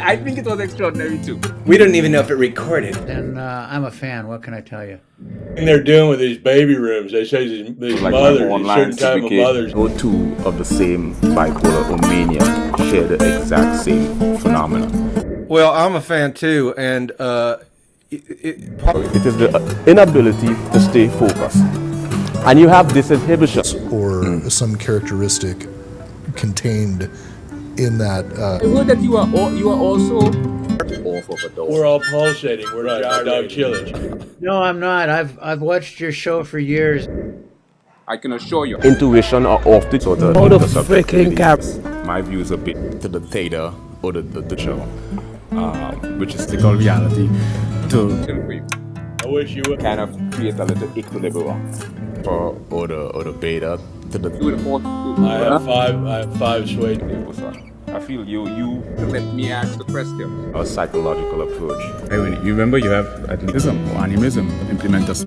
I think it was extraordinary too. We don't even know if it recorded. And I'm a fan. What can I tell you? And they're doing with these baby rooms. They say these like mothers, online these certain type of mothers. No two of the same bipolar or mania share the exact same phenomena. Well, I'm a fan too, and it is the inability to stay focused, and you have disinhibition or some characteristic contained in that. I heard that you are also off of a dog. We're all pulsating. We're not dog chilling. No, I'm not. I've watched your show for years. I can assure you. Intuition are off the sort of freaking caps. My view is a bit to the theta or the show, which is called reality. I wish you would kind of create a little equilibrium for or the beta to the. I have five suede. I feel you Let me ask the question. a psychological approach. Hey, you remember you have atletism or animism implementers.